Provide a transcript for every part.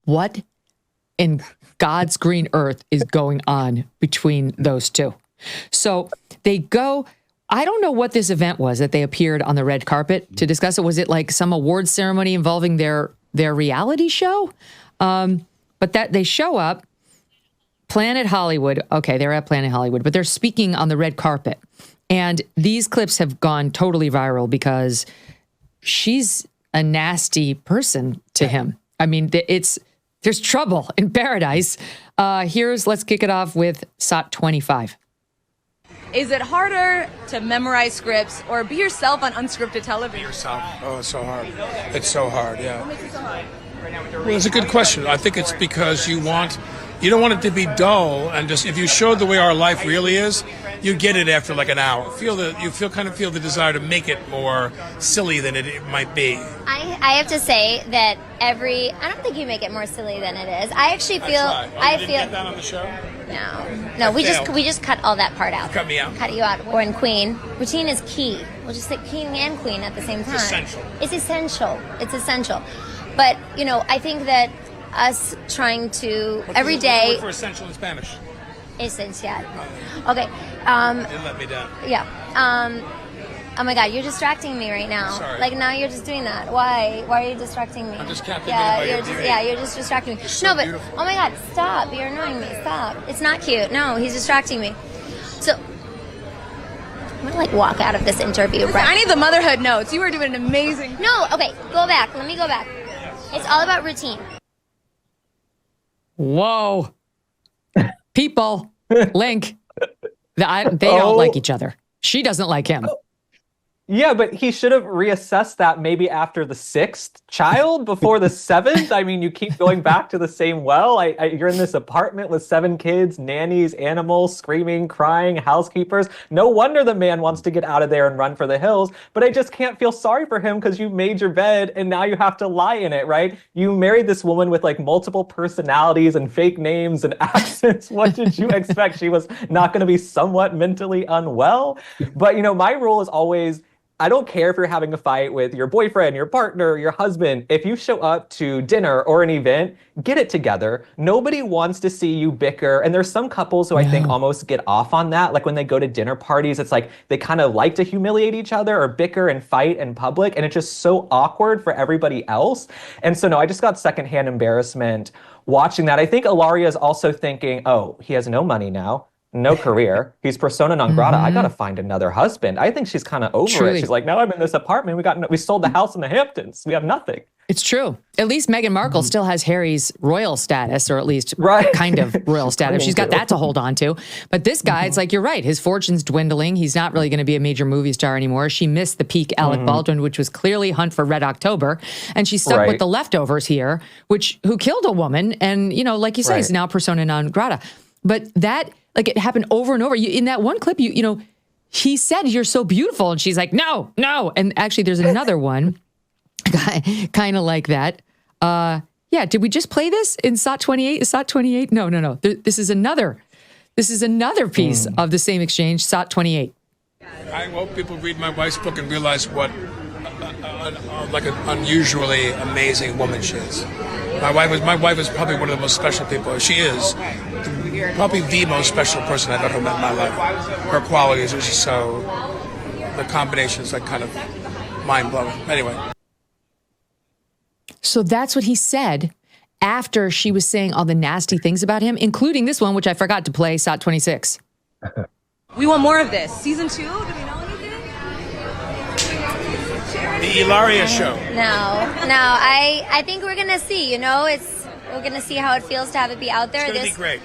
what in God's green earth is going on between those two? So they go, I don't know what this event was that they appeared on the red carpet to discuss it. Was it like some awards ceremony involving their reality show? But that they show up, Planet Hollywood. Okay, they're at Planet Hollywood, but they're speaking on the red carpet. And these clips have gone totally viral because she's a nasty person to him. I mean, there's trouble in paradise. Let's kick it off with SOT 25. Is it harder to memorize scripts or be yourself on unscripted television? Be yourself. Oh, it's so hard. It's so hard, yeah. What makes it so hard? Well, it's a good question. I think it's because you don't want it to be dull, and just if you showed the way our life really is, you get it after like an hour. You kind of feel the desire to make it more silly than it might be. I have to say that I don't think you make it more silly than it is. I actually feel I feel get that on the show. No, we just cut all that part out. Cut me out. Cut you out. Or in Queen, routine is key. We'll just say king and queen at the same time. It's essential. It's essential. But I think that us trying to every day. Word for essential in Spanish. Esencial. Okay. It let me down. Yeah. Oh my God, you're distracting me right now. Sorry. Like now you're just doing that. Why? Why are you distracting me? I'm just captivated by your beauty. You're just distracting me. So beautiful. Oh my God, stop! You're annoying me. Stop! It's not cute. No, he's distracting me. So I'm gonna walk out of this interview. I need the motherhood notes. You were doing an amazing. No, okay, go back. Let me go back. It's all about routine. Whoa. People, Link, they don't like each other. She doesn't like him. Yeah, but he should have reassessed that maybe after the 6th child before the 7th. I mean, you keep going back to the same well. You're in this apartment with 7 kids, nannies, animals, screaming, crying, housekeepers. No wonder the man wants to get out of there and run for the hills. But I just can't feel sorry for him because you made your bed and now you have to lie in it, right? You married this woman with multiple personalities and fake names and accents. What did you expect? She was not going to be somewhat mentally unwell? But, my rule is always, I don't care if you're having a fight with your boyfriend, your partner, your husband. If you show up to dinner or an event, get it together. Nobody wants to see you bicker. And there's some couples who I think almost get off on that. Like when they go to dinner parties, it's like they kind of like to humiliate each other or bicker and fight in public. And it's just so awkward for everybody else. And so, no, I just got secondhand embarrassment watching that. I think Hilaria is also thinking, oh, he has no money now. No career. He's persona non grata. I got to find another husband. I think she's kind of over it. She's like, now I'm in this apartment. We sold the house in the Hamptons. We have nothing. It's true. At least Meghan Markle still has Harry's royal status, or at least kind of royal status. She's got that to hold on to. But this guy, it's like, you're right. His fortune's dwindling. He's not really going to be a major movie star anymore. She missed the peak Alec Baldwin, which was clearly Hunt for Red October. And she's stuck with the leftovers here, who killed a woman. And, like you say, is now persona non grata. But that, it happened over and over. In that one clip, he said, "You're so beautiful." And she's like, no. And actually, there's another one kind of like that. Did we just play this in SOT 28? Is SOT 28? No. This is another piece of the same exchange, SOT 28. I hope people read my wife's book and realize what an unusually amazing woman she is. My wife is probably one of the most special people. She is probably the most special person I've ever met in my life. Her qualities are just the combination is kind of mind-blowing. Anyway. So that's what he said after she was saying all the nasty things about him, including this one, which I forgot to play, SOT 26. We want more of this. Season 2? Do we know anything? The Hilaria Show. No. I think we're gonna see. We're gonna see how it feels to have it be out there. It's gonna be great.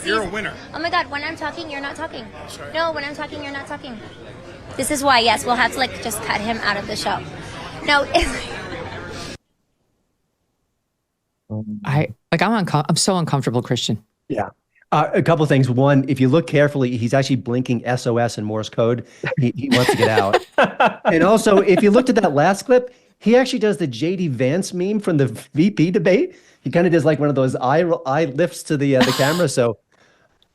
You're a winner. Oh my God! When I'm talking, you're not talking. Sorry. No, when I'm talking, you're not talking. This is why. Yes, we'll have to just cut him out of the show. No. I'm so uncomfortable, Christian. Yeah. A couple of things. One, if you look carefully, he's actually blinking SOS in Morse code. He wants to get out. And also, if you looked at that last clip, he actually does the J.D. Vance meme from the VP debate. He kind of does one of those eye lifts to the camera. So,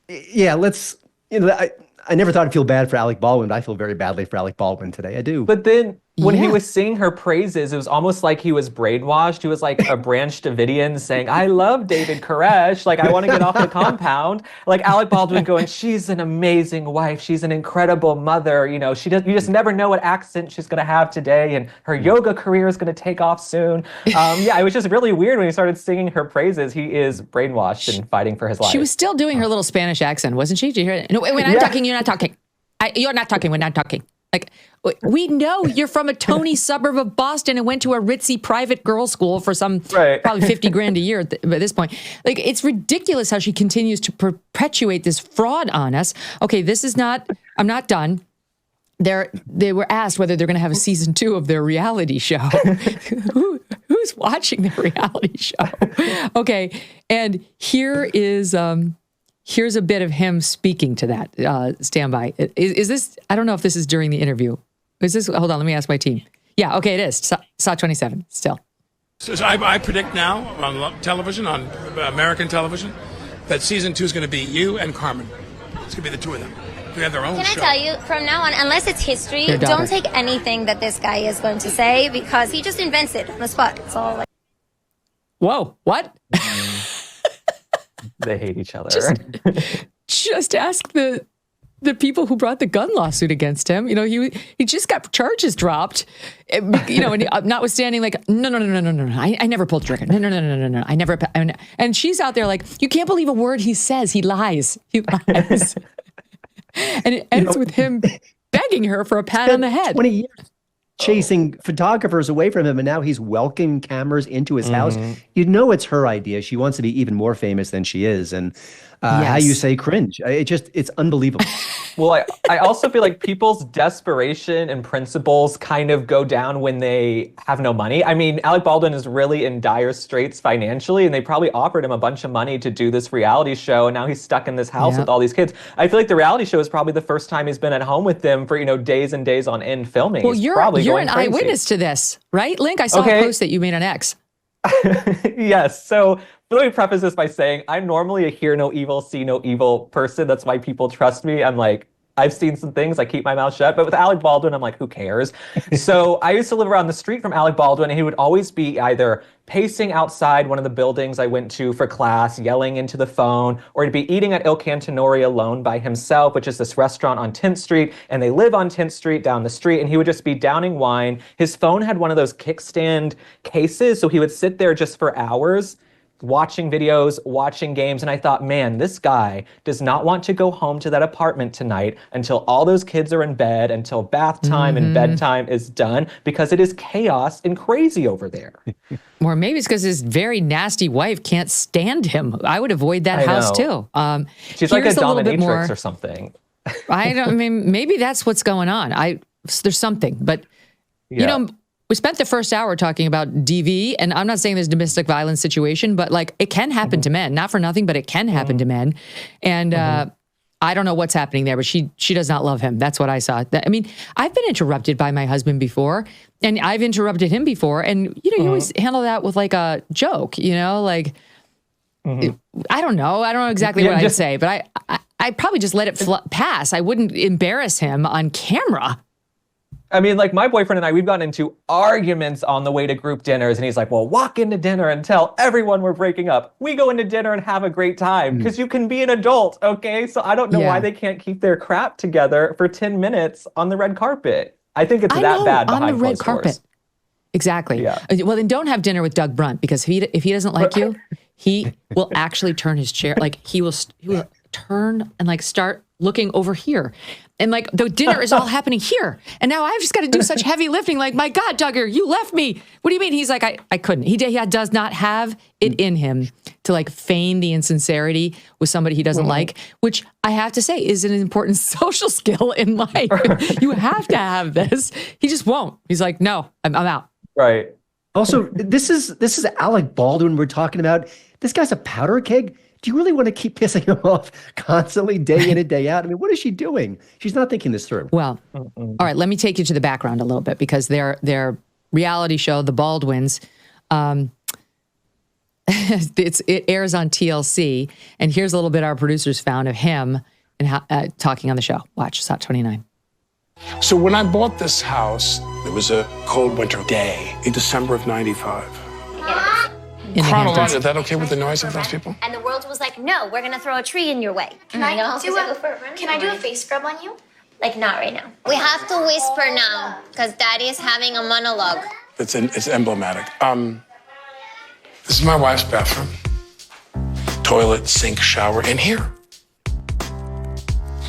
yeah, I never thought I'd feel bad for Alec Baldwin, but I feel very badly for Alec Baldwin today. I do. But then when he Yeah. was singing her praises, it was almost like he was brainwashed. He was like a Branch Davidian saying, I love David Koresh. Like, I want to get off the compound. Like Alec Baldwin going, she's an amazing wife. She's an incredible mother. You know, you just never know what accent she's going to have today. And her yoga career is going to take off soon. Yeah, it was just really weird when he started singing her praises. He is brainwashed and fighting for his life. She was still doing her little Spanish accent, wasn't she? Did you hear it? No, when I'm talking, you're not talking. You're not talking when I'm talking. Like, we know you're from a Tony suburb of Boston and went to a ritzy private girls' school for some probably 50 grand a year at this point. Like, it's ridiculous how she continues to perpetuate this fraud on us. Okay, this is not, I'm not done. They were asked whether they're going to have a season 2 of their reality show. Who's watching the reality show? Okay, and here's a bit of him speaking to that. Stand by. Is this, I don't know if this is during the interview. Is this, hold on, let me ask my team. Yeah, okay, it is. Saw 27 still. So I predict now on television, on American television, that season 2 is going to be you and Carmen. It's going to be the two of them. They have their own Can show. I tell you, from now on, unless it's history, Your daughter. don't take anything that this guy is going to say because he just invents it on the spot. It's all like. Whoa, what? They hate each other. Just ask the people who brought the gun lawsuit against him. You know, he just got charges dropped. You know, and notwithstanding, like, no. I never pulled the trigger. No. I never. And she's out there like, you can't believe a word he says. He lies. And it ends with him begging her for a pat on the head. 20 years chasing photographers away from him, and now he's welcoming cameras into his house. You know it's her idea. She wants to be even more famous than she is. And how you say cringe. It's unbelievable. Well, I also feel like people's desperation and principles kind of go down when they have no money. I mean, Alec Baldwin is really in dire straits financially, and they probably offered him a bunch of money to do this reality show, and now he's stuck in this house with all these kids. I feel like the reality show is probably the first time he's been at home with them for, days and days on end filming. Well, He's you're an eyewitness to this, right, Link? I saw a post that you made on X. Yes. So let me preface this by saying I'm normally a hear no evil, see no evil person. That's why people trust me. I'm like, I've seen some things, I keep my mouth shut. But with Alec Baldwin, I'm like, who cares? So I used to live around the street from Alec Baldwin, and he would always be either pacing outside one of the buildings I went to for class, yelling into the phone, or he'd be eating at Il Cantinori alone by himself, which is this restaurant on 10th Street, and they live on 10th Street down the street, and he would just be downing wine. His phone had one of those kickstand cases, so he would sit there just for hours, watching videos, watching games, and I thought, man, this guy does not want to go home to that apartment tonight until all those kids are in bed, until bath time and bedtime is done, because it is chaos and crazy over there. Or maybe it's because his very nasty wife can't stand him. I would avoid that house too. She's like a dominatrix or something. Maybe that's what's going on. There's something, but we spent the first hour talking about DV, and I'm not saying there's a domestic violence situation, but like it can happen to men, not for nothing, but it can happen to men. And I don't know what's happening there, but she does not love him. That's what I saw. I mean, I've been interrupted by my husband before, and I've interrupted him before. And, you always handle that with like a joke, like, I don't know exactly what I'd say, but I'd probably just let it pass. I wouldn't embarrass him on camera. I mean, like my boyfriend and I, we've gotten into arguments on the way to group dinners, and he's like, well, walk into dinner and tell everyone we're breaking up. We go into dinner and have a great time because you can be an adult, okay? So I don't know why they can't keep their crap together for 10 minutes on the red carpet. I think it's that bad behind on the red closed carpet. doors. Exactly. Yeah. Well, then don't have dinner with Doug Brunt, because if he doesn't like you, he will actually turn his chair. Like he will turn and like start looking over here. And like the dinner is all happening here. And now I've just got to do such heavy lifting. Like, my God, Duggar, you left me. What do you mean? He's like, I couldn't. He does not have it in him to like feign the insincerity with somebody he doesn't like, which I have to say is an important social skill in life. You have to have this. He just won't. He's like, no, I'm out. Right. Also, this is Alec Baldwin we're talking about. This guy's a powder keg. Do you really want to keep pissing him off constantly, day in and day out? I mean, what is she doing? She's not thinking this through. Well, all right, let me take you to the background a little bit, because their reality show, The Baldwins, it airs on TLC, and here's a little bit our producers found of him and talking on the show. Watch, SOT 29. So when I bought this house, it was a cold winter day in December of 95. Chronological, is that okay with the noise of those people? And the world was like, no, we're gonna throw a tree in your way. Can I do a face scrub on you? Like, not right now. We have to whisper now, because Daddy is having a monologue. It's emblematic. This is my wife's bathroom. Toilet, sink, shower, in here.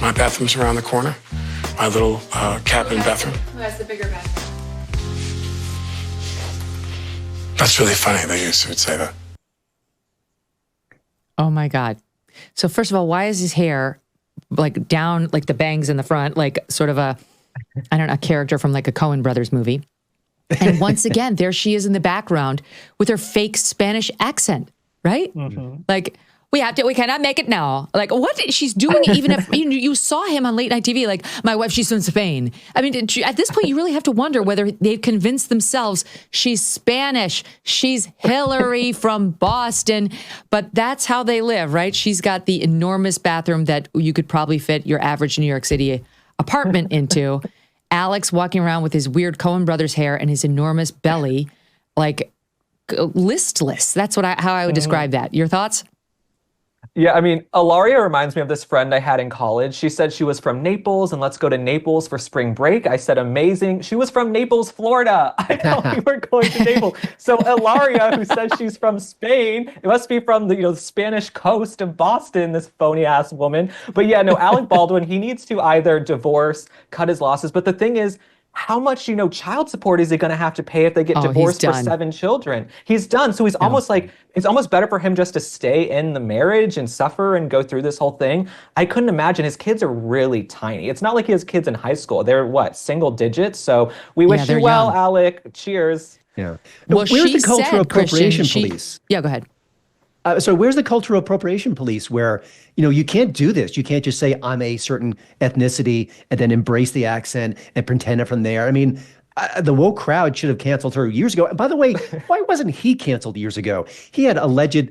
My bathroom's around the corner. My little cabin bathroom. Who has the bigger bathroom? That's really funny that you would say that. Oh my God. So first of all, why is his hair like down, like the bangs in the front, like sort of a character from like a Coen Brothers movie? And once again, there she is in the background with her fake Spanish accent, right? Mm-hmm. Like, we cannot make it now. Like, what she's doing, even if you saw him on late night TV, like, my wife, she's from Spain. I mean, at this point, you really have to wonder whether they've convinced themselves she's Spanish. She's Hillary from Boston. But that's how they live, right? She's got the enormous bathroom that you could probably fit your average New York City apartment into. Alex walking around with his weird Coen Brothers hair and his enormous belly, like listless. That's how I would describe that. Your thoughts? Yeah, I mean, Hilaria reminds me of this friend I had in college. She said she was from Naples and let's go to Naples for spring break. I said, amazing. She was from Naples, Florida. I thought we were going to Naples. So Hilaria, who says she's from Spain, it must be from the Spanish coast of Boston, this phony ass woman. But yeah, no, Alec Baldwin, he needs to either divorce, cut his losses. But the thing is, how much, child support is he going to have to pay if they get divorced for 7 children? He's done. So he's almost like, it's almost better for him just to stay in the marriage and suffer and go through this whole thing. I couldn't imagine. His kids are really tiny. It's not like he has kids in high school. They're single digits. So we wish you well, young. Alec. Cheers. Yeah. Well, where's the cultural appropriation police? Yeah, go ahead. So where's the cultural appropriation police where, you can't do this. You can't just say I'm a certain ethnicity and then embrace the accent and pretend it from there. I mean, the woke crowd should have canceled her years ago. And by the way, why wasn't he canceled years ago? He had alleged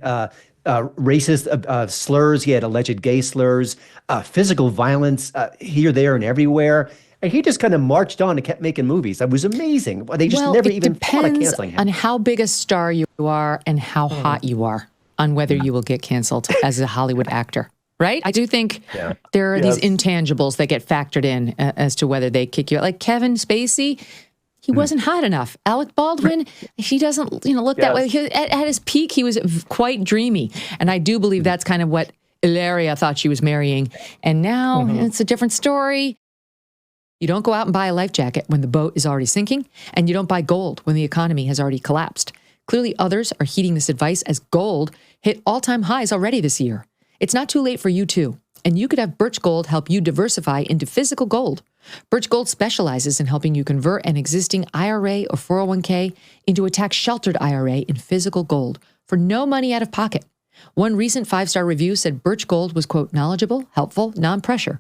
racist slurs. He had alleged gay slurs, physical violence here, there, and everywhere. And he just kind of marched on and kept making movies. That was amazing. They just never even thought of canceling him. On how big a star you are and how hot you are on whether you will get canceled as a Hollywood actor, right? I do think there are these intangibles that get factored in as to whether they kick you out. Like Kevin Spacey, he wasn't hot enough. Alec Baldwin, he doesn't look that way. At his peak, he was quite dreamy. And I do believe that's kind of what Hilaria thought she was marrying. And now it's a different story. You don't go out and buy a life jacket when the boat is already sinking, and you don't buy gold when the economy has already collapsed. Clearly, others are heeding this advice as gold hit all-time highs already this year. It's not too late for you, too. And you could have Birch Gold help you diversify into physical gold. Birch Gold specializes in helping you convert an existing IRA or 401k into a tax-sheltered IRA in physical gold for no money out of pocket. One recent 5-star review said Birch Gold was, quote, knowledgeable, helpful, non-pressure.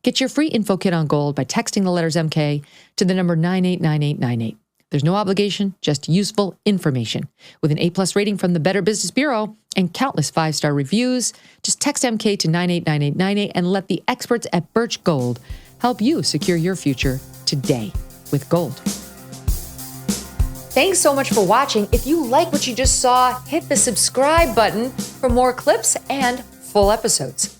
Get your free info kit on gold by texting the letters MK to the number 989898. There's no obligation, just useful information. With an A+ rating from the Better Business Bureau and countless 5-star reviews, just text MK to 989898 and let the experts at Birch Gold help you secure your future today with gold. Thanks so much for watching. If you like what you just saw, hit the subscribe button for more clips and full episodes.